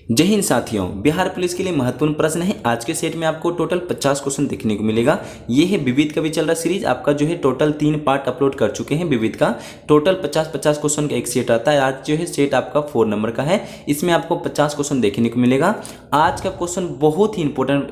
जय हिंद साथियों, बिहार पुलिस के लिए महत्वपूर्ण प्रश्न है। आज के सेट में आपको टोटल 50 क्वेश्चन देखने को मिलेगा। ये है विविध का भी चल रहा सीरीज, आपका जो है टोटल 3 पार्ट अपलोड कर चुके हैं विविध का। टोटल 50 क्वेश्चन का एक सेट आता है। आज जो है सेट आपका 4 नंबर का है, इसमें आपको 50 क्वेश्चन देखने को मिलेगा। आज का क्वेश्चन बहुत ही इंपॉर्टेंट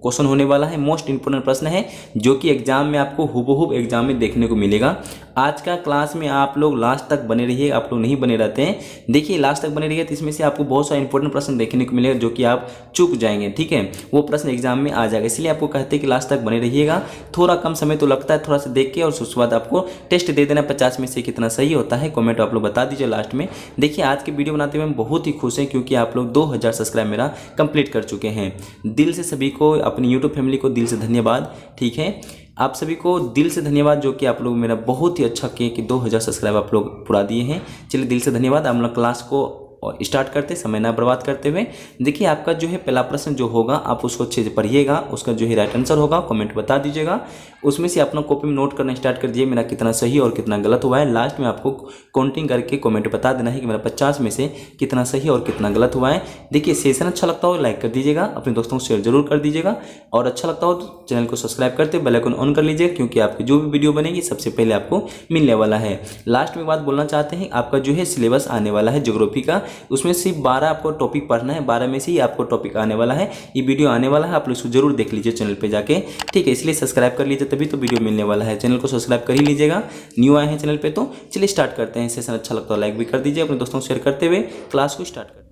क्वेश्चन होने वाला है, मोस्ट इंपोर्टेंट प्रश्न है जो कि एग्जाम में आपको हुबहू एग्जाम में देखने को मिलेगा। आज का क्लास में आप लोग लास्ट तक बने रहिए, आप लोग नहीं बने रहते हैं, देखिए लास्ट तक बने रहिए तो इसमें से आपको बहुत सारे इंपॉर्टेंट प्रश्न देखने को मिलेगा जो कि आप चूक जाएंगे। ठीक है, वो प्रश्न एग्जाम में आ जाएगा, इसलिए आपको कहते हैं कि लास्ट तक बने रहिएगा। थोड़ा कम समय तो लगता है, थोड़ा सा देख के और उसके बाद आपको टेस्ट दे देना 50 में से कितना सही होता है। कमेंट आप लोग बता दीजिए लास्ट में। देखिए आज की वीडियो बनाते हुए हम बहुत ही खुश हैं क्योंकि आप लोग 2000 सब्सक्राइब मेरा कंप्लीट कर चुके हैं। दिल से सभी को, अपनी यूट्यूब फैमिली को दिल से धन्यवाद। ठीक है, आप सभी को दिल से धन्यवाद जो कि आप लोग मेरा बहुत ही अच्छा किए कि 2000 सब्सक्राइब आप लोग पूरा दिए हैं। चलिए दिल से धन्यवाद। हम लोग क्लास को स्टार्ट करते, समय ना बर्बाद करते हुए। देखिए आपका जो है पहला प्रश्न जो होगा आप उसको अच्छे से पढ़िएगा, उसका जो है राइट आंसर होगा, कमेंट बता दीजिएगा। उसमें से अपना कॉपी में नोट करना स्टार्ट कर दिए मेरा कितना सही और कितना गलत हुआ है। लास्ट में आपको काउंटिंग करके कमेंट बता देना है कि मेरा 50 में से कितना सही और कितना गलत हुआ है। देखिए सेशन अच्छा लगता हो लाइक कर दीजिएगा, अपने दोस्तों को शेयर जरूर कर दीजिएगा, और अच्छा लगता हो तो चैनल को सब्सक्राइब करते बेल आइकन ऑन कर लीजिएगा क्योंकि आपकी जो भी वीडियो बनेगी सबसे पहले आपको मिलने वाला है। लास्ट में बात बोलना चाहते हैं, आपका जो है सिलेबस आने वाला है ज्योग्राफी का, उसमें सिर्फ 12 आपको टॉपिक पढ़ना है, 12 में से ही आपको टॉपिक आने वाला है। ये वीडियो आने वाला है, आप लोग इसको जरूर देख लीजिए चैनल पे जाके। ठीक है, इसलिए सब्सक्राइब कर लीजिए तभी तो वीडियो मिलने वाला है। चैनल को सब्सक्राइब कर ही लीजिएगा, न्यू आए हैं चैनल पे तो। चलिए स्टार्ट करते हैं। सेशन अच्छा लगता है लाइक भी कर दीजिए, अपने दोस्तों को शेयर करते हुए क्लास को स्टार्ट करते हैं।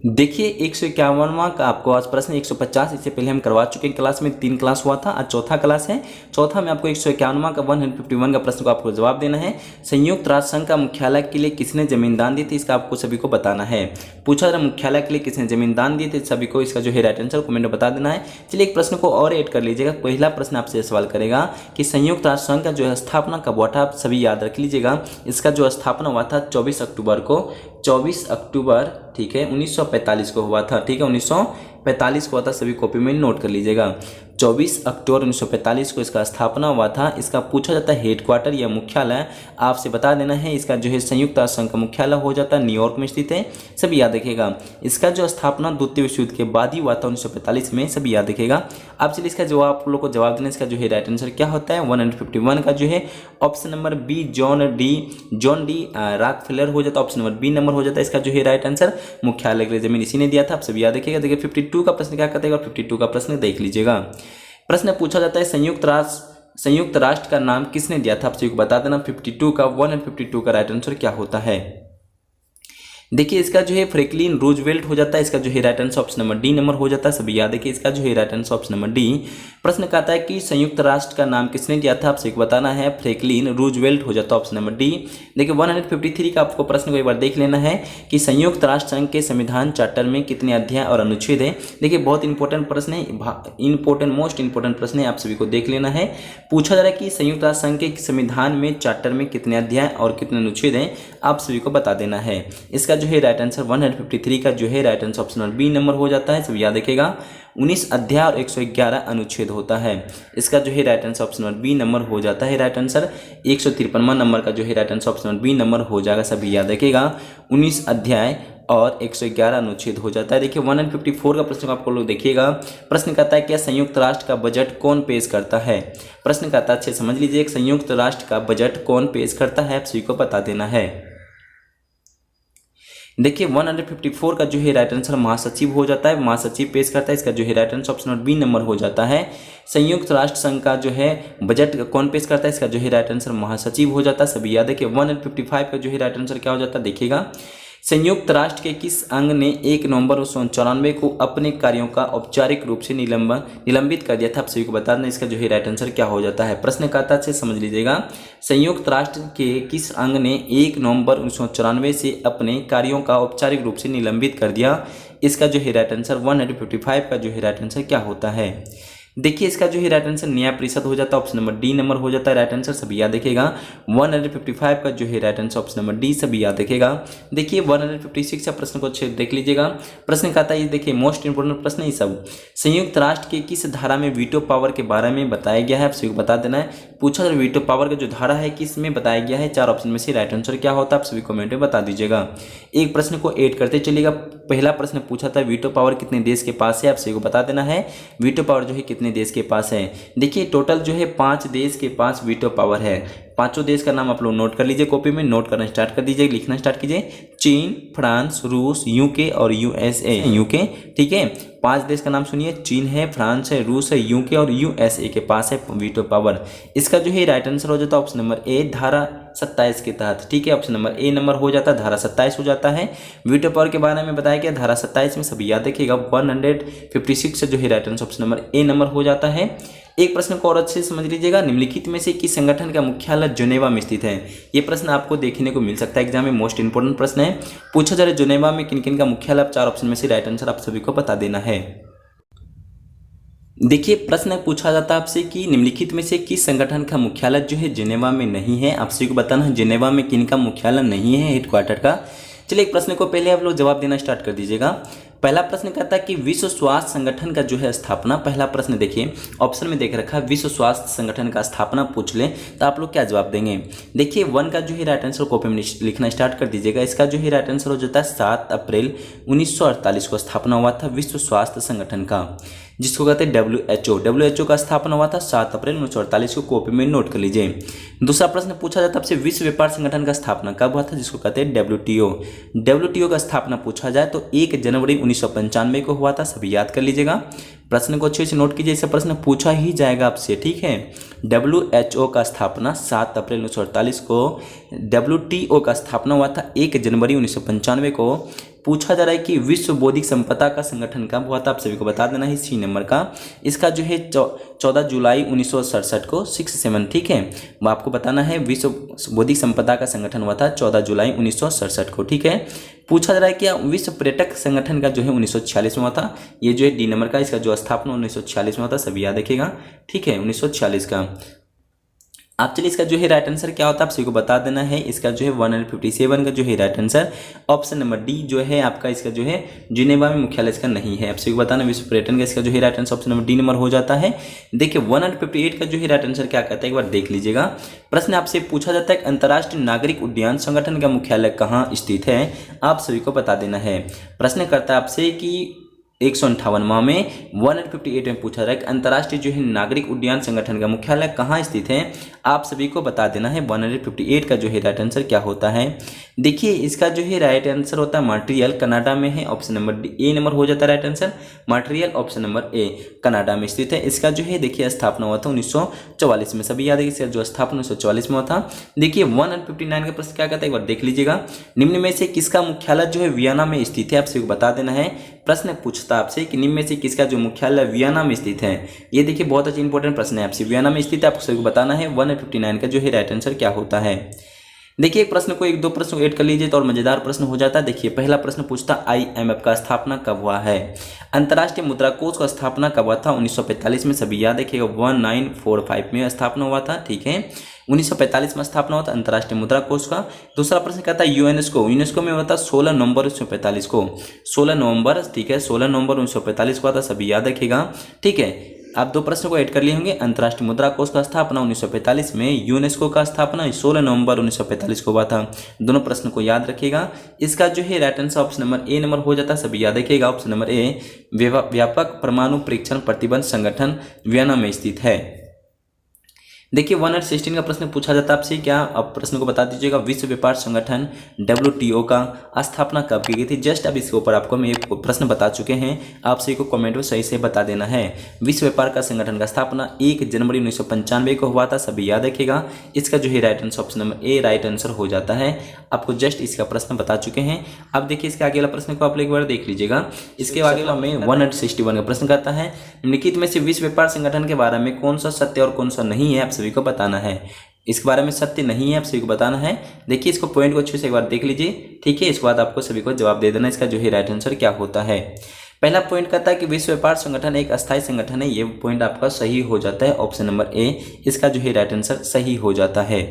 देखिए 151वां का आपको आज प्रश्न 150, इससे पहले हम करवा चुके हैं क्लास में, 3 क्लास हुआ था, आज चौथा क्लास है। चौथा में आपको 151वां का 151 का प्रश्न को आपको जवाब देना है। संयुक्त राष्ट्र संघ का मुख्यालय के लिए किसने जमीन दान दी थी, इसका आपको सभी को बताना है। पूछा जरा मुख्यालय के लिए किसने जमीन दान दी थी, सभी को इसका जो है राइट आंसर कमेंट में बता देना है। चलिए एक प्रश्न को और ऐड कर लीजिएगा। पहला प्रश्न आपसे सवाल करेगा कि संयुक्त राष्ट्र संघ का जो है स्थापना कब हुआ था, आप सभी याद रख लीजिएगा। इसका जो स्थापना हुआ था 24 अक्टूबर को, 24 अक्टूबर ठीक है 1945 को हुआ था। ठीक है, 1945 को हुआ था, सभी कॉपी में नोट कर लीजिएगा। 24 अक्टूबर 1945 को इसका स्थापना हुआ था। इसका पूछा जाता है हेडक्वार्टर या मुख्यालय, आपसे बता देना है। इसका जो है संयुक्त राष्ट्र संघ का मुख्यालय हो जाता है न्यूयॉर्क में स्थित है, सभी याद रखिएगा। इसका जो स्थापना द्वितीय विश्व युद्ध के बाद ही हुआ था 1945 में, सभी याद रखिएगा। अब चलिए इसका जवाब आप लोग को जवाब देना, इसका जो है राइट आंसर क्या होता है। 151 का जो है option number B John D Rockefeller हो जाता है, ऑप्शन नंबर बी नंबर हो जाता है इसका जो है राइट आंसर। मुख्यालय के लिए जमीन इसी ने दिया था, आप सभी याद रखिएगा। देखिए 52 का प्रश्न क्या कहता है, 52 का प्रश्न देख लीजिएगा। प्रश्न पूछा जाता है संयुक्त राष्ट्र का नाम किसने दिया था, आप सभी को बता देना। 52 का 152 का राइट आंसर क्या होता है। देखिए इसका जो है फ्रैंकलिन रूजवेल्ट हो जाता है, इसका जो है right answer option number D number हो जाता है, सभी याद रखिए। इसका जो है right answer option number D. प्रश्न कहता है कि संयुक्त राष्ट्र का नाम किसने दिया था, आपसे बताना है। फ्रैंकलिन रूजवेल्ट हो जाता है, ऑप्शन नंबर डी। देखिए 153 का आपको प्रश्न को एक बार देख लेना है कि संयुक्त राष्ट्र संघ के संविधान चार्टर में कितने अध्याय और अनुच्छेद है। देखिए बहुत इंपॉर्टेंट प्रश्न है, मोस्ट इंपॉर्टेंट प्रश्न है, आप सभी को देख लेना है। पूछा जा रहा है कि संयुक्त राष्ट्र संघ के संविधान में चार्टर में कितने अध्याय और कितने अनुच्छेद हैं, आप सभी को बता देना है। इसका जो है राइट आंसर 153 का जो है right answer option number B number हो जाता है, सब याद रखिएगा। 19 अध्याय और 111 अनुच्छेद होता है, इसका जो है right answer option number B number हो जाता है राइट आंसर। 153वां नंबर का जो है right answer option number B number हो जाएगा, सभी याद रखिएगा। 19 अध्याय और 111 अनुच्छेद हो जाता है। देखिए 154 का प्रश्न आपको लोग देखिएगा। प्रश्न कहता है क्या संयुक्त राष्ट्र का बजट कौन पेश करता है। प्रश्न कहता है अच्छे समझ लीजिए, संयुक्त राष्ट्र का बजट कौन पेश करता है, आप सभी को बता देना है। देखिए 154 का जो है राइट आंसर महासचिव हो जाता है, महासचिव पेश करता है, इसका जो है right answer option number B number हो जाता है। संयुक्त राष्ट्र संघ का जो है बजट कौन पेश करता है, इसका जो है राइट आंसर महासचिव हो जाता है, सभी याद है कि 155 का जो है राइट आंसर क्या हो जाता है। देखिएगा संयुक्त राष्ट्र के किस अंग ने 1 नवंबर 1994 को अपने कार्यों का औपचारिक रूप से निलंबित कर दिया था, आप सभी को बता दें इसका जो है राइट आंसर क्या हो जाता है। प्रश्न कहता है समझ लीजिएगा, संयुक्त राष्ट्र के किस अंग ने 1 नवंबर 1994 से अपने कार्यों का औपचारिक रूप से निलंबित कर दिया, इसका जो है राइट आंसर 155 का जो है राइट आंसर क्या होता है। देखिए इसका जो है राइट आंसर न्याय परिषद हो जाता है, ऑप्शन नंबर डी नंबर हो जाता है राइट आंसर, सभी याद रखिएगा। 155 का जो है right answer option number D, सभी याद रखिएगा। देखिए 156 का प्रश्न को अच्छे देख लीजिएगा। प्रश्न कहता है, देखिए मोस्ट इंपोर्टेंट प्रश्न है ये सब। संयुक्त राष्ट्र के किस धारा में वीटो पावर के बारे में बताया गया है, आप सभी को बता देना है। पूछा जाए वीटो पावर का जो धारा है किस में बताया गया है, 4 ऑप्शन में से राइट आंसर क्या होता है, आप सभी कमेंट में बता दीजिएगा। एक प्रश्न को ऐड करते चलिएगा। पहला प्रश्न पूछा था वीटो पावर कितने देश के पास है, आप सभी को बता देना है वीटो पावर जो है कितने देश के पास है। देखिए टोटल जो है 5 देश के पास वीटो पावर है। 5 देश का नाम आप लोग नोट कर लीजिए, कॉपी में नोट करना स्टार्ट कर दीजिए, लिखना स्टार्ट कीजिए। चीन, फ्रांस, रूस, यूके और यूएसए। यूके, ठीक है। 5 देश का नाम सुनिए, चीन है, फ्रांस है, रूस है, यूके और यूएसए के पास है वीटो पावर। इसका जो है राइट आंसर हो जाता है ऑप्शन नंबर ए, धारा 27 के तहत, ठीक है। ऑप्शन नंबर ए नंबर हो जाता है, धारा 27 हो जाता है। वीटो पावर के बारे में बताया गया धारा 27 में, सभी याद रखिएगा। 156 से जो है राइट आंसर ऑप्शन नंबर ए नंबर हो जाता है। एक प्रश्न को और अच्छे से समझ लीजिएगा, निम्नलिखित में से किस संगठन का मुख्यालय जेनेवा में स्थित है। ये प्रश्न आपको देखने को मिल सकता है एग्जाम में, मोस्ट इंपोर्टेंट प्रश्न है। पूछा जा रहा है जेनेवा में किन किन का मुख्यालय, 4 ऑप्शन में से राइट आंसर आप सभी को बता देना है। देखिए प्रश्न पूछा जाता है आपसे कि निम्नलिखित में से किस संगठन का मुख्यालय जो है जेनेवा में नहीं है, आप सभी को बताना है जेनेवा में किन का मुख्यालय नहीं है, हेडक्वार्टर का। चलिए एक प्रश्न को पहले आप लोग जवाब देना स्टार्ट कर दीजिएगा। पहला प्रश्न कहता है कि विश्व स्वास्थ्य संगठन का जो है स्थापना, पहला प्रश्न देखिए ऑप्शन में देख रखा है विश्व स्वास्थ्य संगठन का स्थापना पूछ ले तो आप लोग क्या जवाब देंगे। देखिए 1 का जो है राइट आंसर कॉपी में लिखना स्टार्ट कर दीजिएगा। इसका जो है राइट आंसर हो जाता है 7 अप्रैल 1948 को स्थापना हुआ था विश्व स्वास्थ्य संगठन का, जिसको कहते हैं WHO का स्थापना हुआ था 7 अप्रैल 1948 को, कॉपी में नोट कर लीजिए। दूसरा प्रश्न पूछा जाता है आपसे विश्व व्यापार संगठन का स्थापना कब हुआ था, जिसको कहते हैं WTO का स्थापना पूछा जाए तो 1 जनवरी 1995 को हुआ था, सभी याद कर लीजिएगा। प्रश्न को अच्छे से नोट कीजिए, इससे प्रश्न पूछा ही जाएगा आपसे, ठीक है। WHO का स्थापना 7 अप्रैल 1948 को, WTO का स्थापना हुआ था 1 जनवरी 1995 को। पूछा जा रहा है कि विश्व बौद्धिक संपदा का संगठन कब हुआ था, आप सभी को बता देना है सी नंबर का। इसका जो है 14 जुलाई 1967 को 67, ठीक है। वो आपको बताना है विश्व बौद्धिक संपदा का संगठन हुआ था 14 जुलाई 1967 को, ठीक है। पूछा जा रहा है कि विश्व पर्यटक संगठन का जो है 1946 में हुआ था, ये जो है डी नंबर का, इसका जो स्थापना 1946 में हुआ था, सभी याद रखिएगा, ठीक है, 1946 का। आप चलिए इसका जो है राइट आंसर क्या होता है आप सभी को बता देना है। इसका जो है 157 का जो है right answer option number D जो है आपका, इसका जो है जिनेवा में मुख्यालय इसका नहीं है, आप सभी को बताना विश्व पर्यटन का। इसका जो है right answer option number D number हो जाता है। देखिए 158 का जो है राइट आंसर क्या कहता है, एक बार देख लीजिएगा। प्रश्न आपसे पूछा जाता है कि अंतर्राष्ट्रीय नागरिक उड्डयन संगठन का मुख्यालय कहाँ स्थित है, आप सभी को बता देना है। प्रश्न करता है आपसे कि 158 में 158 में पूछा रहा है कि अंतर्राष्ट्रीय जो है नागरिक उड्डयन संगठन का मुख्यालय कहाँ स्थित है, आप सभी को बता देना है 158 का जो है राइट आंसर क्या होता है। देखिए इसका जो है राइट आंसर होता है मॉन्ट्रियल, कनाडा में है, ऑप्शन नंबर ए नंबर हो जाता है right answer. Montreal option number ए कनाडा में स्थित है। इसका जो है देखिए स्थापना हुआ था 1944 में, सभी याद है इसका जो स्थापना 1944 में हुआ था। देखिए 159 का प्रश्न क्या कहता है, एक बार देख लीजिएगा। निम्न में से किसका मुख्यालय जो है वियना में स्थित है, आप सभी को बता देना है। प्रश्न पूछता आपसे कि निम्न में से किसका जो मुख्यालय वियना में स्थित है। ये देखिए बहुत अच्छा इंपॉर्टेंट प्रश्न है आपसे, वियना में स्थित है, आप सभी को बताना है 159 का जो है राइट आंसर क्या होता है। देखिए एक प्रश्न को 1-2 प्रश्न ऐड कर लीजिए तो और मजेदार प्रश्न हो जाता है। देखिए पहला प्रश्न पूछता IMF का स्थापना कब हुआ है। अंतर्राष्ट्रीय मुद्रा कोष का स्थापना कब हुआ था, 1945 में, सभी याद रखिएगा 1945 में स्थापना हुआ था, ठीक है। 1945 में स्थापना हुआ था अंतर्राष्ट्रीय मुद्रा कोष का। दूसरा प्रश्न कहता है यूनेस्को में हुआ था 16 नवंबर 1945 को, 16 नवंबर, ठीक है, 16 नवंबर 1945 को हुआ था, सभी याद रखिएगा, ठीक है। आप 2 प्रश्नों को ऐड कर लिए होंगे। अंतर्राष्ट्रीय मुद्रा कोष का स्थापना 1945 में, यूनेस्को का स्थापना 16 नवंबर 1945 को हुआ था। दोनों प्रश्न को याद रखिएगा। इसका जो है राइट आंसर ऑप्शन नंबर ए नंबर हो जाता है, सभी याद रखिएगा, ऑप्शन नंबर ए व्यापक परमाणु परीक्षण प्रतिबंध संगठन वियना में स्थित है। देखिए 116 का प्रश्न पूछा जाता है आपसे, क्या आप प्रश्न को बता दीजिएगा। विश्व व्यापार संगठन WTO का स्थापना कब की गई थी। जस्ट अब इसके ऊपर आपको मैं एक प्रश्न बता चुके हैं, आप सभी को कमेंट में सही से बता देना है। विश्व व्यापार का संगठन का स्थापना 1 जनवरी 1995 को हुआ था, सभी याद रखिएगा। इसका जो है राइट आंसर ऑप्शन नंबर ए राइट आंसर हो जाता है। आपको जस्ट इसका प्रश्न बता चुके हैं। अब देखिए इसके आगे वाला प्रश्न को आप एक बार देख लीजिएगा। इसके आगे वाला में 161 का प्रश्न करता है, निम्नलिखित में से विश्व व्यापार संगठन के बारे में कौन सा सत्य और कौन सा नहीं है, आप सभी को बताना है। इसके बारे में सत्य नहीं है, आप सभी को बताना है। देखिए इसको पॉइंट को अच्छे से एक बार देख लीजिए, ठीक है। इसके बाद आपको सभी को जवाब दे देना इसका जो है राइट आंसर क्या होता है। पहला पॉइंट कहता है कि विश्व व्यापार संगठन एक अस्थायी संगठन है, ये पॉइंट आपका सही हो जाता है। ऑप्शन नंबर ए इसका जो है राइट आंसर सही हो जाता है।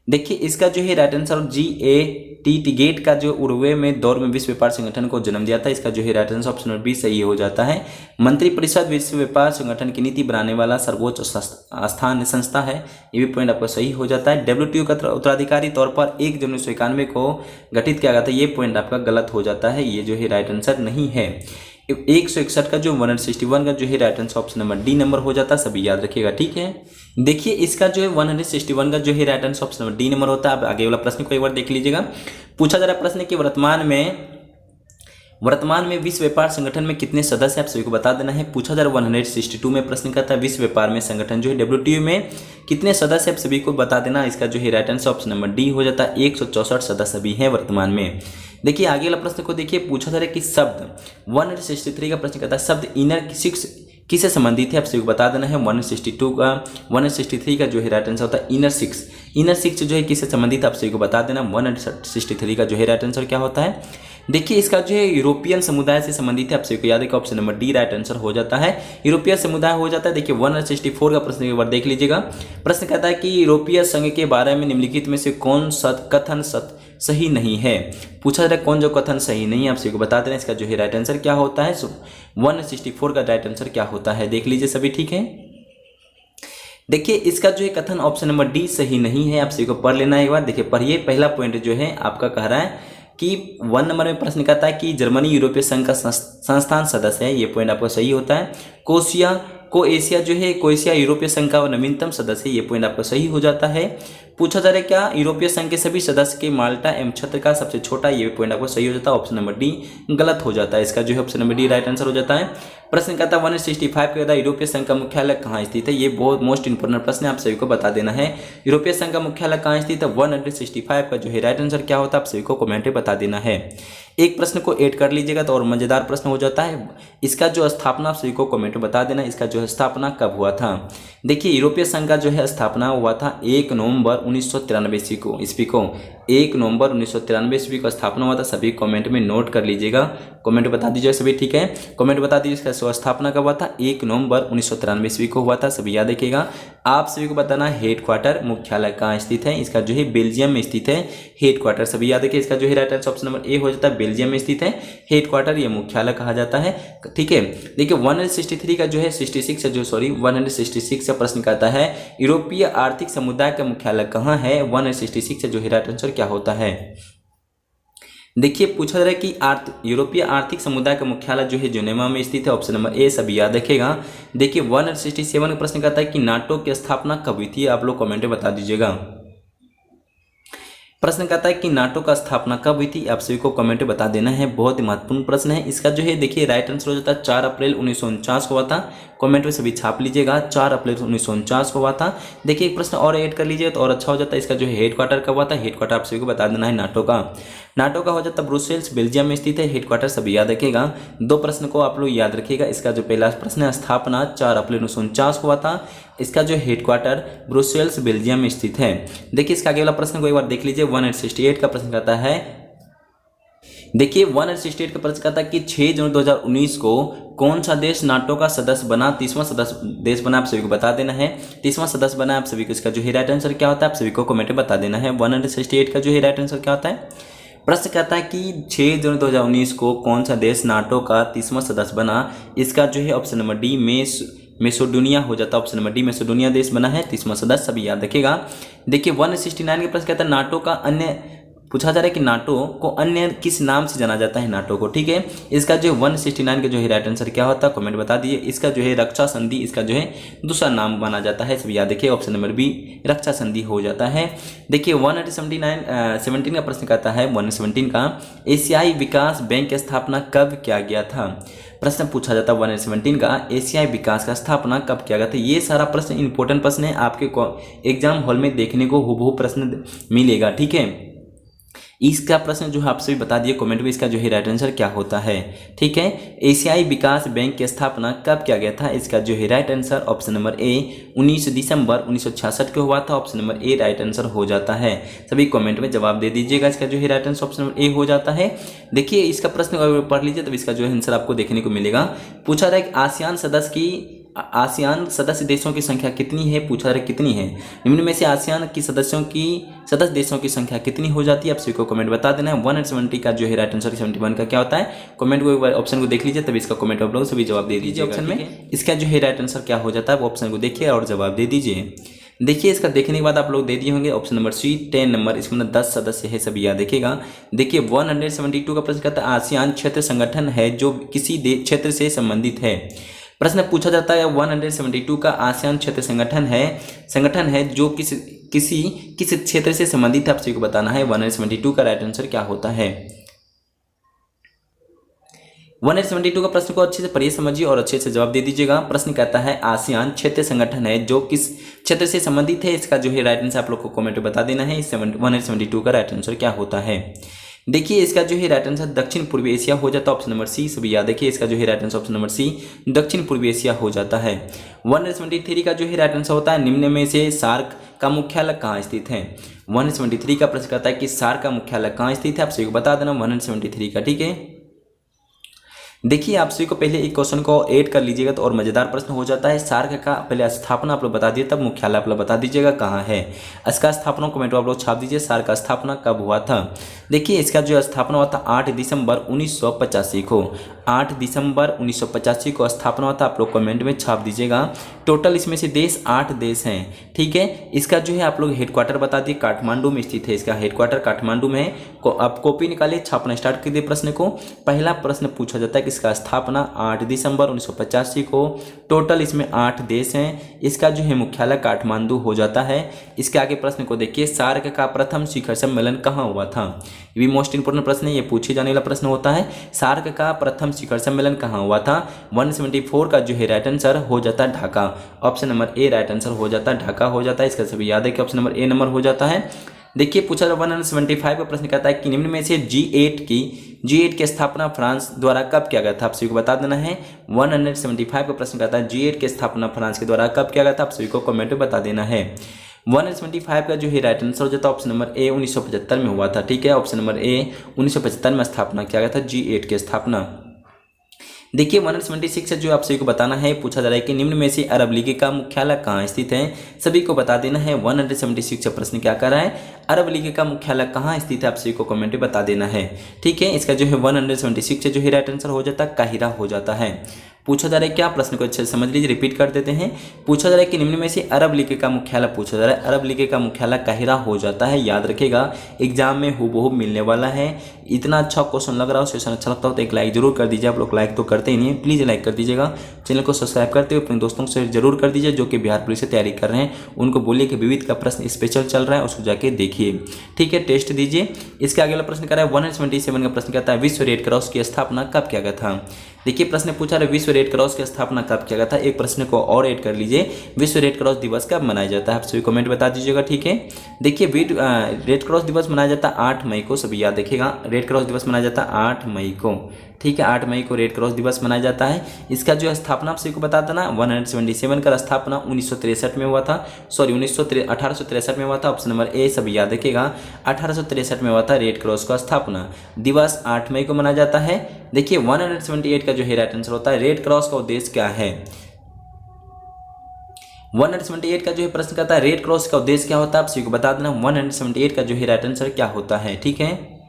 देखिए इसका जो है राइट आंसर GATT गेट का जो उरुग्वे में दौर में विश्व व्यापार संगठन को जन्म दिया था, इसका जो है right answer option number B सही हो जाता है। मंत्रिपरिषद विश्व व्यापार संगठन की नीति बनाने वाला सर्वोच्च स्थान संस्था है, ये भी पॉइंट आपको सही हो जाता है। WTO का उत्तराधिकारी तौर पर 1 जनवरी 1991 को गठित किया गया था, ये पॉइंट आपका गलत हो जाता है, ये जो है राइट आंसर नहीं है। 161 का जो 161 का जो है right answer option number D number हो जाता है, सभी याद रखिएगा, ठीक है। देखिए इसका जो है 161 का जो है right answer option number D number होता है। अब आगे वाला प्रश्न को एक बार देख लीजिएगा। पूछा जा रहा प्रश्न कि वर्तमान में विश्व व्यापार संगठन में कितने सदस्य हैं, आप सभी को बता देना है। पूछा जा रहा 162 में प्रश्न करता है विश्व व्यापार में संगठन जो है WTO में कितने सदस्य, आप सभी को बता देना। इसका जो है right answer option number D हो जाता है। 164 सदस्य भी हैं वर्तमान में। देखिए आगे वाला प्रश्न को देखिए। पूछा जा रहा है कि शब्द 163 का प्रश्न कहता है शब्द इनर सिक्स किससे संबंधित है, आप सभी को बता देना है। 163 का जो है राइट आंसर होता है इनर सिक्स जो है किससे संबंधित, आप सभी को बता देना। 163 का जो है राइट आंसर क्या होता है। देखिए इसका जो है यूरोपियन समुदाय से संबंधित है, आप सभी को याद है कि option number D right answer हो जाता है। यूरोपीय समुदाय हो जाता है। देखिए 164 का प्रश्न एक बार देख लीजिएगा। प्रश्न कहता है कि यूरोपीय संघ के बारे में निम्नलिखित में से कौन कथन सही नहीं है। पूछा जा रहा है कौन जो कथन सही नहीं है, आप सभी को बता देना। इसका जो है राइट आंसर क्या होता है। 164 का राइट आंसर क्या होता है, देख लीजिए सभी, ठीक है। देखिए इसका जो है कथन ऑप्शन नंबर डी सही नहीं है, आप सभी को पढ़ लेना है एक बार। देखिए पढ़िए, पहला पॉइंट जो है आपका कह रहा है कि 1 नंबर में प्रश्न कहता है कि जर्मनी यूरोपीय संघ का संस्थान सदस्य है, ये पॉइंट आपका सही होता है। क्रोएशिया यूरोपीय संघ का नवीनतम सदस्य है, ये पॉइंट आपका सही हो जाता है। पूछा जा रहा है क्या यूरोपीय संघ के सभी सदस्य के माल्टा एवं छत्र का सबसे छोटा, ये पॉइंट आपको सही हो जाता है। ऑप्शन नंबर डी गलत हो जाता है, इसका जो है option number D right answer हो जाता है। प्रश्न कहता है 165 कहता है यूरोपीय संघ का मुख्यालय कहाँ स्थित है, ये बहुत मोस्ट इंपोर्टेंट प्रश्न है, आप सभी को बता देना है। यूरोपीय संघ का मुख्यालय कहाँ स्थित है, 165 का जो है राइट आंसर क्या होता है, आप सभी को कमेंट में बता देना है। एक प्रश्न को ऐड कर लीजिएगा तो और मजेदार प्रश्न हो जाता है। इसका जो स्थापना आप सभी को कमेंट में बता देना, इसका जो है स्थापना कब हुआ था। देखिए यूरोपीय संघ का जो है स्थापना हुआ था 1 नवंबर 1993 ईस्वी को। 1 नवंबर 1993 ईस्वी को स्थापना हुआ था, सभी कमेंट में नोट कर लीजिएगा, कमेंट बता दीजिए सभी, ठीक है। कमेंट बता दीजिए इसका स्थापना कब हुआ था, 1 नवंबर 1993 ईस्वी को हुआ था, सभी याद रखिएगा। आप सभी को बताना हेड क्वार्टर मुख्यालय कहाँ स्थित है, इसका जो है बेल्जियम में स्थित है हेड क्वार्टर, सभी याद रखिए। इसका जो है राइट आंसर ऑप्शन नंबर ए हो जाता है, बेल्जियम में स्थित है हेड क्वार्टर, ये मुख्यालय कहा जाता है, ठीक है। देखिए 163 का जो है 166 का प्रश्न कहता है यूरोपीय आर्थिक समुदाय का मुख्यालय कहाँ है, 166 जो है राइट आंसर क्या होता है। देखिए पूछा जा रहा है कि यूरोपीय आर्थिक समुदाय का मुख्यालय जो है जेनेवा में स्थित है, ऑप्शन नंबर ए सभी याद रखेगा। देखिए 167 का प्रश्न कहता है कि नाटो की स्थापना कब हुई थी, आप लोग कमेंट में बता दीजिएगा। प्रश्न कहता है कि नाटो का स्थापना कब हुई थी, आप सभी को कमेंट में बता देना है, बहुत ही महत्वपूर्ण प्रश्न है। इसका जो है देखिए राइट आंसर हो जाता है 4 अप्रैल 1949 को हुआ था, कमेंट में सभी छाप लीजिएगा, 4 अप्रैल 1949 को हुआ था। देखिए एक प्रश्न और ऐड कर लीजिए तो और अच्छा हो जाता है। इसका जो है हेड क्वार्टर कब हुआ था, हेड क्वार्टर आप सभी को बता देना है नाटो का हो जाता है ब्रुसेल्स बेल्जियम में स्थित है, हेड क्वार्टर सभी याद रखेगा। 2 प्रश्न को आप लोग याद रखिएगा। इसका जो पहला प्रश्न है स्थापना 4 अप्रैल 1949 को हुआ था, इसका जो हेड क्वार्टर ब्रुसेल्स बेल्जियम में स्थित है। देखिए इसका अगला प्रश्न को एक बार देख लीजिए। 168 का प्रश्न कहता है, देखिए 168 का प्रश्न कहता है कि 6 जनवरी 2019 को कौन सा देश नाटो का सदस्य बना, 30वां सदस्य देश बना, आप सभी को बता देना है। 30वां सदस्य बना आप सभी को, इसका जो है राइट आंसर क्या होता है, आप सभी को कमेंट में बता देना है। 168 का जो है राइट आंसर क्या होता है। प्रश्न कहता है कि 6 जनवरी 2019 को कौन सा देश नाटो का 30वां सदस्य बना, इसका जो है ऑप्शन नंबर डी मेसिडोनिया हो जाता है, ऑप्शन नंबर डी मेसिडोनिया देश बना है 30वां सदस्य, सभी याद रखेगा। देखिए 169 के प्रश्न कहता है नाटो का अन्य, पूछा जा रहा है कि नाटो को अन्य किस नाम से जाना जाता है नाटो को, ठीक है। इसका जो 169 का जो है राइट आंसर क्या होता है, कमेंट बता दीजिए। इसका जो है रक्षा संधि, इसका जो है दूसरा नाम माना जाता है, सभी याद देखिए, ऑप्शन नंबर बी रक्षा संधि हो जाता है। देखिए 117 का प्रश्न कहता है 117 का एशियाई विकास बैंक की स्थापना कब किया गया था। प्रश्न पूछा जाता है 117 का एशियाई विकास का स्थापना कब किया गया था। ये सारा प्रश्न इंपॉर्टेंट प्रश्न है, आपके एग्जाम हॉल में देखने को हूबहू प्रश्न मिलेगा, ठीक है। इसका प्रश्न जो है आपसे भी बता दिए कमेंट में, इसका जो है राइट आंसर क्या होता है। ठीक है, एशियाई विकास बैंक की स्थापना कब किया गया था? इसका जो है राइट आंसर ऑप्शन नंबर ए 19 दिसंबर 1966 को हुआ था। ऑप्शन नंबर ए राइट आंसर हो जाता है। सभी कमेंट में जवाब दे दीजिएगा। इसका जो है राइट आंसर ऑप्शन नंबर ए हो जाता है। देखिए इसका प्रश्न अगर पढ़ लीजिए तब इसका जो है आंसर आपको देखने को मिलेगा। पूछा रहा है कि आसियान सदस्य देशों की संख्या कितनी है? पूछा रहा है कितनी है। निम्न में से आसियान की सदस्य देशों की संख्या कितनी हो जाती है? आप सभी को कमेंट बता देना है। 170 का जो है राइट आंसर 71 का क्या होता है? कमेंट को एक बार ऑप्शन को देख लीजिए तब इसका कमेंट आप लोग सभी जवाब दे दीजिए। ऑप्शन में इसका जो है राइट आंसर क्या हो जाता है वो ऑप्शन को देखिए और जवाब दे दीजिए। देखिए इसका देखने के बाद आप लोग दे दिए होंगे ऑप्शन नंबर सी 10 नंबर, इसमें 10 सदस्य है सभी याद देखिएगा। देखिए 172 का प्रश्न कहता है आसियान क्षेत्र संगठन है जो किसी क्षेत्र से संबंधित है। प्रश्न पूछा जाता है 172 का आसियान क्षेत्र संगठन है जो किस क्षेत्र से संबंधित है? आप सभी को बताना है 172 का राइट आंसर क्या होता है। 172 का प्रश्न को अच्छे से पढ़िए समझिए और अच्छे से जवाब दे दीजिएगा। प्रश्न कहता है आसियान क्षेत्र संगठन है जो किस क्षेत्र से संबंधित है? इसका जो है राइट आंसर आप लोग को कमेंट में बता देना है। 172 का राइट आंसर क्या होता है। देखिए इसका जो है राइट आंसर दक्षिण पूर्वी एशिया हो जाता है। ऑप्शन नंबर सी सभी याद देखिए इसका जो है right answer option number C दक्षिण पूर्वी एशिया हो जाता है। 173 का जो है राइट आंसर होता है निम्न में से सार्क का मुख्यालय कहाँ स्थित है? 173 का प्रश्न कहता है कि सार्क का मुख्यालय कहाँ स्थित है? आप सभी को बता देना 173 का। ठीक है, देखिए आप सभी को पहले एक क्वेश्चन को ऐड कर लीजिएगा तो और मजेदार प्रश्न हो जाता है। सार्क का पहले स्थापना आप लोग बता दिए तब मुख्यालय आप लोग बता दीजिएगा कहाँ है। इसका स्थापना कमेंट में आप लोग छाप दीजिए। सार्क का स्थापना कब हुआ था? देखिए इसका जो स्थापना हुआ था 8 दिसंबर 1985 को। 8 दिसंबर 1985 को स्थापना हुआ था। आप लोग कमेंट में छाप दीजिएगा। टोटल इसमें से देश 8 देश हैं। ठीक है, इसका जो है आप लोग हेडक्वार्टर बता दिए काठमांडू में स्थित है। इसका हेडक्वार्टर काठमांडू में है। आप कॉपी निकालिए छापना स्टार्ट कर दिए प्रश्न को। पहला प्रश्न पूछा जाता है इसका स्थापना 8 दिसंबर 1985 को। टोटल इसमें 8 देश हैं। इसका जो है मुख्यालय काठमांडू हो जाता है। इसके आगे प्रश्न को देखिए सार्क का प्रथम शिखर सम्मेलन कहाँ हुआ था? ये भी मोस्ट इंपोर्टेंट प्रश्न है, ये पूछे जाने वाला प्रश्न होता है। सार्क का प्रथम शिखर सम्मेलन कहाँ हुआ था? 174 का जो है राइट आंसर हो जाता है ढाका। ऑप्शन नंबर ए राइट आंसर हो जाता है ढाका हो जाता है। इसका सभी याद है कि ऑप्शन नंबर ए नंबर हो जाता है। देखिए पूछा 175 का प्रश्न कहता है कि निम्न में से G8 की स्थापना फ्रांस द्वारा कब किया गया था? आप सभी को बता देना है। 175 का प्रश्न कहता है G8 की स्थापना फ्रांस के द्वारा कब किया गया था? आप सभी को कमेंट में बता देना है। 175 का जो है राइट आंसर हो जाता है ऑप्शन नंबर ए 1975 में हुआ था। ठीक है, ऑप्शन नंबर ए 1975 में स्थापना किया गया था G8 की स्थापना। देखिए 176 से जो आप सभी को बताना है, पूछा जा रहा है कि निम्न में से अरब लीग का मुख्यालय कहाँ स्थित है? सभी को बता देना है। 176 का प्रश्न क्या कर रहा है? अरब लीग का मुख्यालय कहाँ स्थित है? आप सभी को कमेंट में बता देना है। ठीक है, इसका जो है 176 से जो है राइट आंसर हो जाता है काहिरा हो जाता है। पूछा जा रहा है क्या? प्रश्न को अच्छे से समझ लीजिए, रिपीट कर देते हैं। पूछा जा रहा है कि निम्न में से अरब लीग का मुख्यालय पूछा जा रहा है। अरब लीग का मुख्यालय काहिरा हो जाता है। याद रखिएगा एग्जाम में हूबहू मिलने वाला है। इतना अच्छा क्वेश्चन लग रहा हो, सेशन अच्छा लगता हो तो एक लाइक जरूर कर दीजिए। आप लोग लाइक तो करते ही नहीं है, प्लीज़ लाइक कर दीजिएगा। चैनल को सब्सक्राइब करते हुए अपने दोस्तों को शेयर जरूर कर दीजिए जो कि बिहार पुलिस से तैयारी कर रहे हैं। उनको बोलिए कि विविध का प्रश्न स्पेशल चल रहा है, उसको जाके देखिए। ठीक है, टेस्ट दीजिए। इसके आगे वाला प्रश्न कर रहा है 177 का प्रश्न कहता है विश्व रेड क्रॉस की स्थापना कब किया गया था? देखिए प्रश्न पूछा रहा है विश्व रेड क्रॉस की स्थापना कब किया गया था। एक प्रश्न को और ऐड कर लीजिए, विश्व रेड क्रॉस दिवस कब मनाया जाता है? आप सभी कमेंट बता दीजिएगा। ठीक है, देखिए रेड क्रॉस दिवस मनाया जाता है 8 मई को। सभी याद देखिएगा, रेड क्रॉस दिवस मनाया जाता है 8 मई को। ठीक है, 8 मई को रेड क्रॉस दिवस मनाया जाता है। इसका जो स्थापना आप सभी को बता देना 177 का स्थापना 1963 में हुआ था। सॉरी 1863 में हुआ था। ऑप्शन नंबर ए सभी याद रखिएगा 1863 में हुआ था रेड क्रॉस का स्थापना दिवस 8 मई को मनाया जाता है। देखिए 178 का जो है राइट आंसर होता है रेड क्रॉस का उद्देश्य क्या है? 178 का जो है प्रश्न कहता है रेड क्रॉस का उद्देश्य क्या होता है? आप सभी को बता देना 178 का जो है राइट आंसर क्या होता है। ठीक है,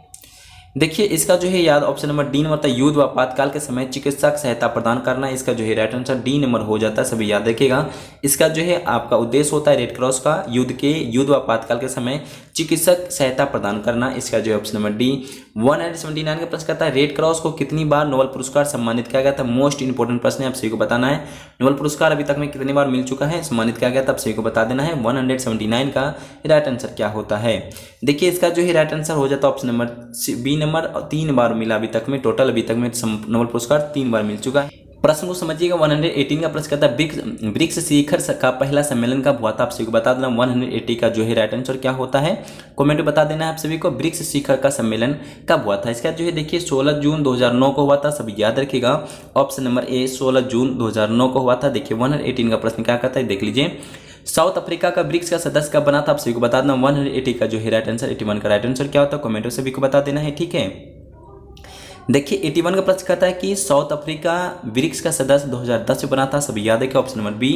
देखिए इसका जो है याद ऑप्शन नंबर डी नंबर था युद्ध व आपातकाल के समय चिकित्सक सहायता प्रदान करना। इसका जो है राइट आंसर डी नंबर हो जाता है। सभी याद रखिएगा, इसका जो है आपका उद्देश्य होता है रेड क्रॉस का युद्ध व आपातकाल के समय चिकित्सक सहायता प्रदान करना। इसका जो है ऑप्शन नंबर डी। 179 का प्रश्न कहता है रेड क्रॉस को कितनी बार नोबेल पुरस्कार सम्मानित किया गया था? मोस्ट इंपोर्टेंट प्रश्न है, आप सभी को बताना है। नोबेल पुरस्कार अभी तक में कितनी बार मिल चुका है, सम्मानित किया गया था? आप सभी को बता देना है। 179 का राइट आंसर क्या होता है? देखिए इसका जो है राइट आंसर हो जाता है ऑप्शन नंबर बी नंबर। 3 बार मिला अभी तक में, टोटल अभी तक में नोबेल पुरस्कार 3 बार मिल चुका है। प्रश्न को समझिएगा। 118 का प्रश्न कहता है ब्रिक्स शिखर का पहला सम्मेलन कब हुआ था। आप सभी को बता देना 180 का जो है राइट आंसर क्या होता है, कमेंट में बता देना है आप सभी को। ब्रिक्स शिखर का सम्मेलन कब हुआ था, इसका जो है देखिए 16 जून 2009 को हुआ था, सभी याद रखिएगा। ऑप्शन नंबर ए 16 जून 2009 को हुआ था। देखिए 118 का प्रश्न क्या कहता है, देख लीजिए। साउथ अफ्रीका का ब्रिक्स का सदस्य कब बना था, आप सभी को बता देना 180 का जो है राइट आंसर। 81 का राइट आंसर क्या होता है, कमेंट में सभी को बता देना है, ठीक है। देखिए 81 का प्रश्न कहता है कि साउथ अफ्रीका ब्रिक्स का सदस्य 2010 में बना था, सभी याद रखिए। ऑप्शन नंबर बी,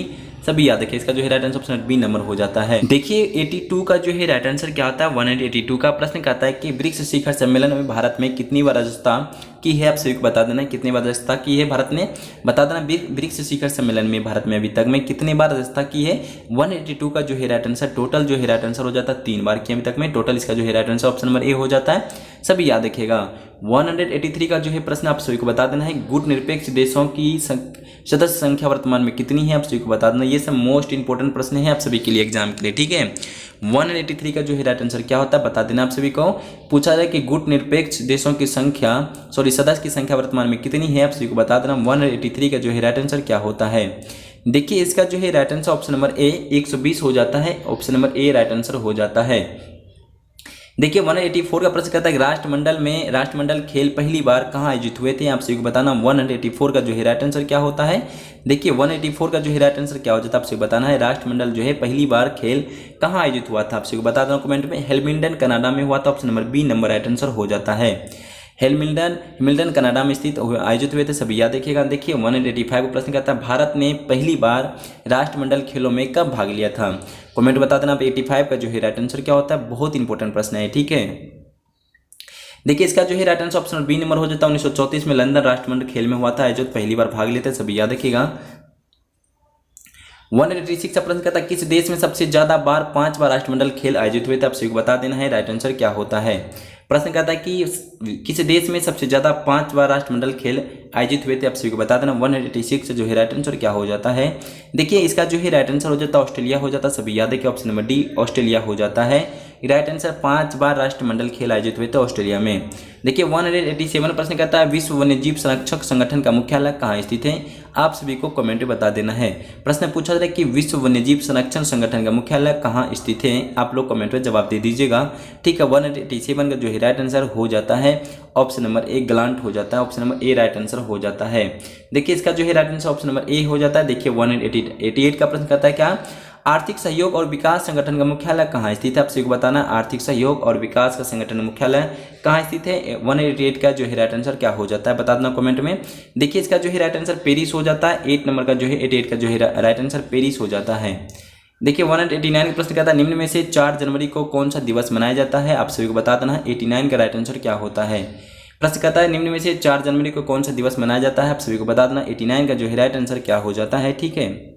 सभी याद रखिए, इसका जो है right answer option B number हो जाता है। देखिए 82 का जो है राइट आंसर क्या होता है, 182 का प्रश्न कहता है कि ब्रिक्स शिखर सम्मेलन में भारत में कितनी बार अध्यक्षता की है, आप सभी को बता देना कितनी बार अध्यक्षता की है भारत ने, बता देना। ब्रिक्स शिखर सम्मेलन में भारत में अभी तक में कितनी बार अध्यक्षता की है। 182 का जो है राइट आंसर टोटल जो है राइट आंसर हो जाता है 3 बार की अभी तक में टोटल, इसका जो है राइट आंसर ऑप्शन नंबर ए हो जाता है, सभी याद रखिएगा। 183 का जो है प्रश्न आप सभी को बता देना है, गुट निरपेक्ष देशों की सदस्य संख्या वर्तमान में कितनी है, आप सभी को बता देना। ये सब मोस्ट इंपोर्टेंट प्रश्न है आप सभी के लिए एग्जाम के लिए, ठीक है। 183 का जो है राइट आंसर क्या होता है, बता देना आप सभी को। पूछा जाए कि गुट निरपेक्ष देशों की संख्या सदस्य की संख्या वर्तमान में कितनी है, आप सभी को बता देना। 183 का जो है राइट आंसर क्या होता है, देखिए इसका जो है राइट आंसर ऑप्शन नंबर ए 120 हो जाता है, ऑप्शन नंबर ए राइट आंसर हो जाता है। देखिए 184 का प्रश्न कहता है राष्ट्रमंडल खेल पहली बार कहाँ आयोजित हुए थे, आप सभी को बताना। 184 का जो है राइट आंसर क्या होता है, देखिए 184 का जो है राइट आंसर क्या हो जाता है, आप सभी बताना है। राष्ट्रमंडल जो है पहली बार खेल कहाँ आयोजित हुआ था, आप सभी को बता देना कमेंट में। हेल्मिल्टन कनाडा में हुआ था, option number B number right answer हो जाता है। हेमिल्टन कनाडा में स्थित आयोजित हुए थे, सभी याद रखिएगा। देखिए 185 का प्रश्न कहता है भारत ने पहली बार राष्ट्रमंडल खेलों में कब भाग लिया था, कमेंट बता देना आप। 85 का जो है राइट आंसर क्या होता है, बहुत इंपॉर्टेंट प्रश्न है, ठीक है। देखिए इसका जो है right answer option B number हो जाता है। 1934 में लंदन राष्ट्रमंडल खेल में हुआ था आयोजित, पहली बार भाग लेते, सभी याद रखिएगा। 186 का प्रश्न कहता है किस देश में सबसे ज्यादा बार 5 बार राष्ट्रमंडल खेल आयोजित हुए थे, आप सभी को बता देना है राइट आंसर क्या होता है। प्रश्न कहता है कि किस देश में सबसे ज्यादा 5 बार राष्ट्रमंडल खेल आयोजित हुए थे, आप सभी को बता देना। 186 जो है राइट आंसर क्या हो जाता है, देखिए इसका जो है राइट आंसर हो जाता है ऑस्ट्रेलिया हो जाता है, सभी याद है कि ऑप्शन नंबर डी ऑस्ट्रेलिया हो जाता है राइट आंसर। 5 बार राष्ट्रमंडल खेल आयोजित हुए थे ऑस्ट्रेलिया में। देखिए 187 प्रश्न कहता है विश्व वन्यजीव संरक्षक संगठन का मुख्यालय कहाँ स्थित है, आप सभी को कमेंट में बता देना है। प्रश्न पूछा जाए कि विश्व वन्यजीव संरक्षण संगठन का मुख्यालय कहाँ स्थित है, आप लोग कमेंट में जवाब दे दीजिएगा, ठीक है। 187 का जो है राइट आंसर हो जाता है ऑप्शन नंबर ए ग्लांट हो जाता है, ऑप्शन नंबर ए राइट आंसर हो जाता है। देखिए इसका जो है राइट आंसर ऑप्शन नंबर ए हो जाता है। देखिए 188 का प्रश्न कहता है क्या आर्थिक सहयोग और विकास संगठन का मुख्यालय कहाँ स्थित है, आप सभी को बताना आर्थिक सहयोग और विकास का संगठन मुख्यालय कहाँ स्थित है। 188 का जो है राइट आंसर क्या हो जाता है, बता देना कमेंट में। देखिए इसका जो है राइट आंसर पेरिस हो जाता है। 8 नंबर का जो है 88 का जो है राइट आंसर पेरिस हो जाता है। देखिए 189 का प्रश्न कहता है निम्न में से 4 जनवरी को कौन सा दिवस मनाया जाता है, आप सभी को बता देना है। 89 का राइट आंसर क्या होता है, प्रश्न कहता है निम्न में से 4 जनवरी को कौन सा दिवस मनाया जाता है, आप सभी को बता देना। 89 का जो है राइट आंसर क्या हो जाता है, ठीक है।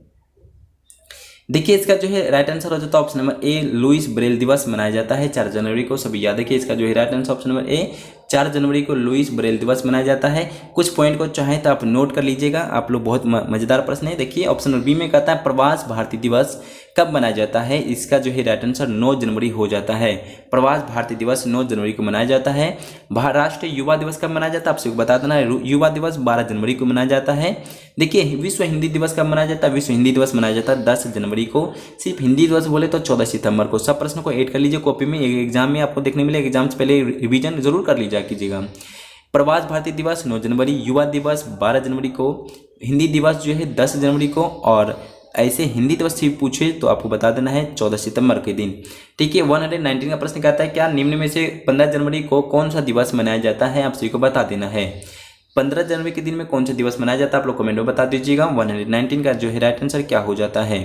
देखिए इसका जो है राइट आंसर हो जाता है option number A Louis Braille दिवस मनाया जाता है 4 जनवरी को, सभी याद रखिए। इसका जो है राइट आंसर ऑप्शन नंबर ए 4 जनवरी को लुइस ब्रेल दिवस मनाया जाता है। कुछ पॉइंट को चाहे तो आप नोट कर लीजिएगा, आप लोग बहुत मजेदार प्रश्न है। देखिए ऑप्शन नंबर बी में कहता है प्रवास भारती दिवस कब मनाया जाता है, इसका जो है राइट आंसर 9 जनवरी हो जाता है। प्रवास भारती दिवस 9 जनवरी को मनाया जाता है। राष्ट्रीय युवा दिवस कब मनाया जाता है, आप सबको बता देना है। युवा दिवस 12 जनवरी को मनाया जाता है। देखिए विश्व हिंदी दिवस कब मनाया जाता है, विश्व हिंदी दिवस मनाया जाता है 10 जनवरी को। सिर्फ हिंदी दिवस बोले तो 14 सितंबर को। सब प्रश्न को ऐड कर लीजिए कॉपी में, एग्जाम में आपको देखने मिलेगा, एग्जाम से पहले रिवीजन जरूर कर लीजिए कीजिएगा। प्रवास भारती दिवस 9 जनवरी, युवा दिवस 12 जनवरी को, हिंदी दिवस जो है 10 जनवरी को, और ऐसे हिंदी दिवस से पूछे तो आपको बता देना है 14 सितंबर के दिन, ठीक है। 119 का प्रश्न कहता है क्या निम्न में से 15 जनवरी को कौन सा दिवस मनाया जाता है, आप सभी को बता देना है। 15 जनवरी के दिन में कौन सा दिवस मनाया जाता है, आप लोग कमेंट में बता दीजिएगा। 119 का जो है राइट आंसर क्या हो जाता है।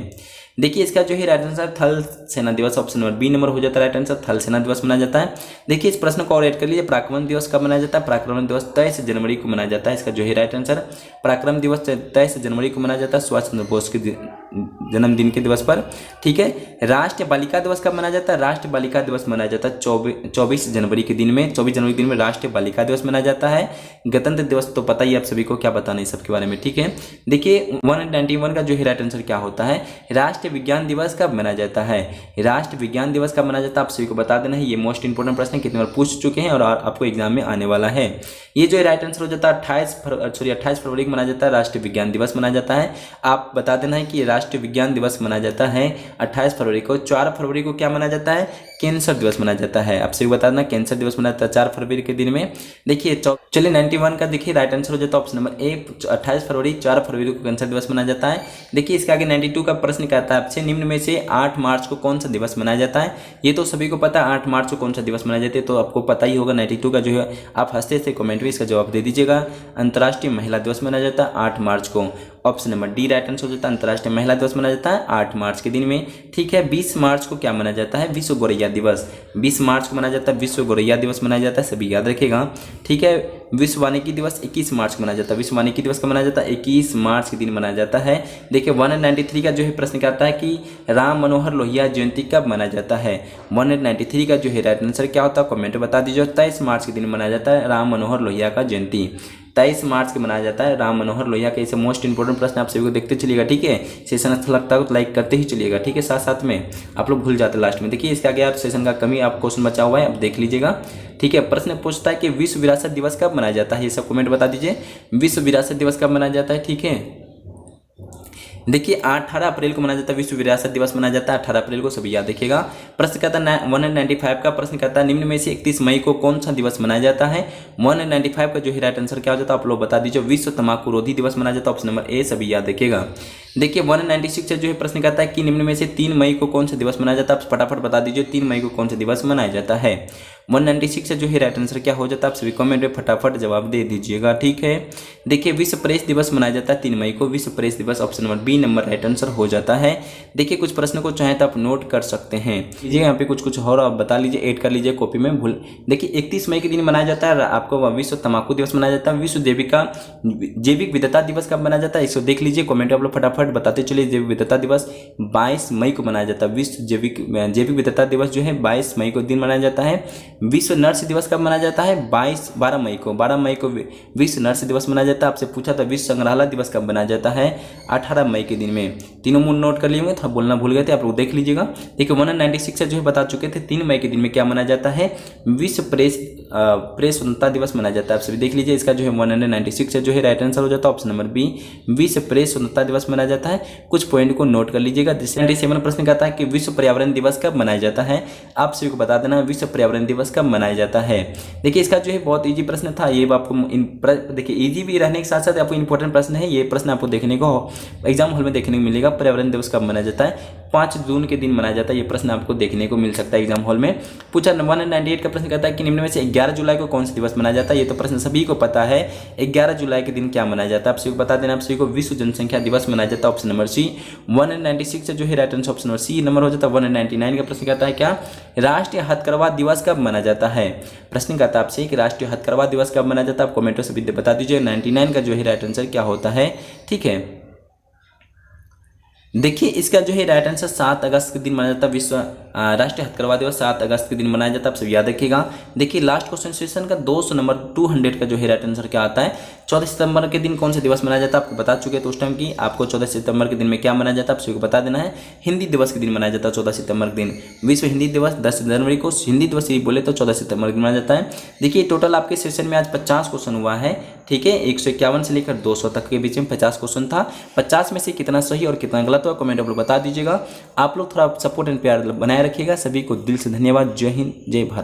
देखिए इसका जो है राइट आंसर थल सेना दिवस, ऑप्शन नंबर बी नंबर हो जाता है राइट आंसर। थल सेना दिवस मनाया जाता है। देखिए इस प्रश्न को और ऐड कर लीजिए, पराक्रम दिवस कब मनाया जाता है, पराक्रम दिवस 23 जनवरी को मनाया जाता है। इसका जो है राइट आंसर पराक्रम दिवस 23 जनवरी को मनाया जाता है, सुभाष चंद्र बोस के जन्मदिन के दिवस पर, ठीक है। राष्ट्रीय बालिका दिवस कब मनाया जाता है, राष्ट्रीय बालिका दिवस मनाया जाता है 24 जनवरी के दिन में। 24 जनवरी के दिन में राष्ट्रीय बालिका दिवस मनाया जाता है। गणतंत्र दिवस तो पता ही आप सभी को, क्या बताना है सबके बारे में, ठीक है। देखिए 191 का जो है राइट आंसर क्या होता है, राष्ट्रीय विज्ञान दिवस कब मनाया जाता है, राष्ट्रीय विज्ञान दिवस कब मनाया जाता है, आप सभी को बता देना है। ये मोस्ट इंपोर्टेंट प्रश्न कितने बार पूछ चुके हैं और आपको एग्जाम में आने वाला है। ये जो राइट आंसर हो जाता है 28 फरवरी को मनाया जाता है राष्ट्रीय विज्ञान दिवस मनाया जाता है। आप बता देना है कि राष्ट्रीय विज्ञान दिवस मनाया जाता है 28 फरवरी को। 4 फरवरी को क्या मनाया जाता है? कैंसर दिवस मनाया जाता है। आपसे बता देना कैंसर दिवस मनाया जाता है 4 फरवरी के दिन में। देखिए चलिए 91 का देखिए राइट आंसर हो जाता है ऑप्शन नंबर ए 28 फरवरी 4 फरवरी को कैंसर दिवस मनाया जाता है। देखिए इसके आगे 92 का प्रश्न कहता है आपसे निम्न में से 8 मार्च को कौन सा दिवस मनाया जाता है? ये तो सभी को पता है 8 मार्च को कौन सा दिवस मनाया जाता है, तो आपको पता ही होगा। 92 का जो है आप हंसते हंसते कमेंट में इसका जवाब दे दीजिएगा। अंतर्राष्ट्रीय महिला दिवस मनाया जाता है 8 मार्च को। Option number D right answer हो जाता है अंतर्राष्ट्रीय महिला दिवस मनाया जाता है 8 मार्च के दिन में। ठीक है, 20 मार्च को क्या मनाया जाता है? विश्व गौरैया दिवस। 20 मार्च को मनाया जाता है विश्व गौरैया दिवस मनाया जाता है, सभी याद रखिएगा। ठीक है, विश्व वानिकी दिवस 21 मार्च को मनाया जाता है। विश्व वानिकी दिवस का मनाया जाता है 21 मार्च के दिन मनाया जाता है। देखिए 193 का जो है प्रश्न कहता है कि राम मनोहर लोहिया जयंती कब मनाया जाता है? 193 का जो है राइट आंसर क्या होता है कमेंट बता दीजिए। 23 मार्च के दिन मनाया जाता है राम मनोहर लोहिया का जयंती। 23 मार्च को मनाया जाता है राम मनोहर लोहिया का। इसे मोस्ट इंपोर्टेंट प्रश्न आप सभी को देखते चलिएगा। ठीक है, सेशन अच्छा लगता है तो लाइक करते ही चलिएगा। ठीक है, साथ साथ में आप लोग भूल जाते हैं लास्ट में। देखिए इसके आगे आप सेशन का कमी आप क्वेश्चन बचा हुआ है, आप देख लीजिएगा। ठीक है, प्रश्न पूछता है कि विश्व विरासत दिवस कब मनाया जाता है? ये सब कमेंट बता दीजिए। विश्व विरासत दिवस कब मनाया जाता है? ठीक है, देखिए 18 अप्रैल को मनाया जाता है विश्व विरासत दिवस मनाया जाता है 18 अप्रैल को, सभी याद रखिएगा। प्रश्न कहता है 195 का प्रश्न कहता है निम्न में से 31 मई को कौन सा दिवस मनाया जाता है? 195 का जो है राइट आंसर क्या हो जाता है आप लोग बता दीजिए। विश्व तंबाकू रोधी दिवस मनाया जाता है, ऑप्शन नंबर ए, सभी याद रखिएगा। देखिए 196 से जो है प्रश्न कहता है कि निम्न में से 3 मई को कौन सा दिवस मनाया जाता है? आप फटाफट बता दीजिए 3 मई को कौन सा दिवस मनाया जाता है। 196 से जो है राइट आंसर क्या हो जाता है आप सभी कमेंट में फटाफट जवाब दे दीजिएगा। ठीक है, देखिए विश्व प्रेस दिवस मनाया जाता है 3 मई को। विश्व प्रेस दिवस option number B number right answer हो जाता है। देखिए कुछ प्रश्न को चाहे तो आप नोट कर सकते हैं। लीजिए यहाँ पे कुछ और आप बता लीजिए, ऐड कर लीजिए कॉपी में। भूल देखिए 31 मई के दिन मनाया जाता है आपको विश्व तंबाकू दिवस मनाया जाता है। विश्व जैविक विविधता दिवस कब मनाया जाता है? इसको देख लीजिए, कमेंट आप लोग फटाफट बताते चलिए। जैविक विविधता दिवस 22 मई को मनाया जाता है। विश्व जैविक विविधता दिवस जो है 22 मई को दिन मनाया जाता है। विश्व नर्स दिवस कब मनाया जाता है? 12 मई को। 12 मई को विश्व नर्स दिवस मनाया जाता है। आपसे पूछा था विश्व संग्रहालय दिवस कब मनाया जाता है? 18 मई के दिन में। तीनों मूल नोट कर लिए होंगे, था बोलना भूल गए थे, आप लोग देख लीजिएगा। देखिए 196 से जो है बता चुके थे 3 मई के दिन में क्या मनाया जाता है? विश्व प्रेस स्वतंत्रता दिवस मनाया जाता है। आप सभी देख लीजिए, इसका जो है 196 से जो है राइट आंसर हो जाता है ऑप्शन नंबर बी, विश्व प्रेस स्वतंत्रता दिवस मनाया जाता है। कुछ पॉइंट को नोट कर लीजिएगा। 97 प्रश्न कहता है कि विश्व पर्यावरण दिवस कब मनाया जाता है? आप सभी को बता देना विश्व पर्यावरण दिवस कब मनाया जाता है। देखिए इसका जो है बहुत इजी प्रश्न था ये, आपको देखिए इजी भी रहने के साथ साथ आपको इंपॉर्टेंट प्रश्न है। ये प्रश्न आपको देखने को एग्जाम हॉल में देखने को मिलेगा। पर्यावरण दिवस कब मनाया जाता है? 5 जून के दिन मनाया जाता है। ये प्रश्न आपको देखने को मिल सकता है एग्जाम हॉल में। पूछा 198 का प्रश्न कहता है कि निम्न में से 11 जुलाई को कौन सा दिवस मनाया जाता है? ये तो प्रश्न सभी को पता है। 11 जुलाई के दिन क्या मनाया जाता है? आप सभी को बता देना। आप सभी को विश्व जनसंख्या दिवस मनाया जाता है, ऑप्शन नंबर सी। 196 से जो है right answer option number C number हो जाता है। 199 का प्रश्न कहता है क्या राष्ट्रीय हथकरघा दिवस कब मनाया जाता है? प्रश्न कहता है आपसे कि राष्ट्रीय हथकरघा दिवस कब मनाया जाता है? आप कमेंटों से बता दीजिए। 99 का जो है राइट आंसर क्या होता है। ठीक है, देखिए इसका जो है राइट आंसर 7 अगस्त के दिन मनाया जाता है। विश्व राष्ट्रीय हथकरघा दिवस 7 अगस्त के दिन मनाया जाता है, आप सब याद रखिएगा। देखिए लास्ट क्वेश्चन सेशन का 200 नंबर 200 का जो है राइट आंसर क्या आता है? 14 सितंबर के दिन कौन सा दिवस मनाया जाता है? आपको बता चुके तो उस टाइम की। आपको 14 सितंबर के दिन में क्या मनाया जाता है आप सभी को बता देना है। हिंदी दिवस के दिन मनाया जाता है 14 सितंबर के दिन। विश्व हिंदी दिवस 10 जनवरी को, हिंदी दिवस यही बोले तो 14 सितंबर के दिन मनाया जाता है। देखिए टोटल आपके सेशन में आज 50 क्वेश्चन हुआ है। ठीक है, 151 से लेकर 200 तक के बीच में 50 क्वेश्चन था। 50 में से कितना सही और कितना गलत हुआ कमेंट आप लोग बता दीजिएगा। आप लोग थोड़ा सपोर्ट एंड प्यार बनाए रखिएगा। सभी को दिल से धन्यवाद। जय हिंद, जय भारत।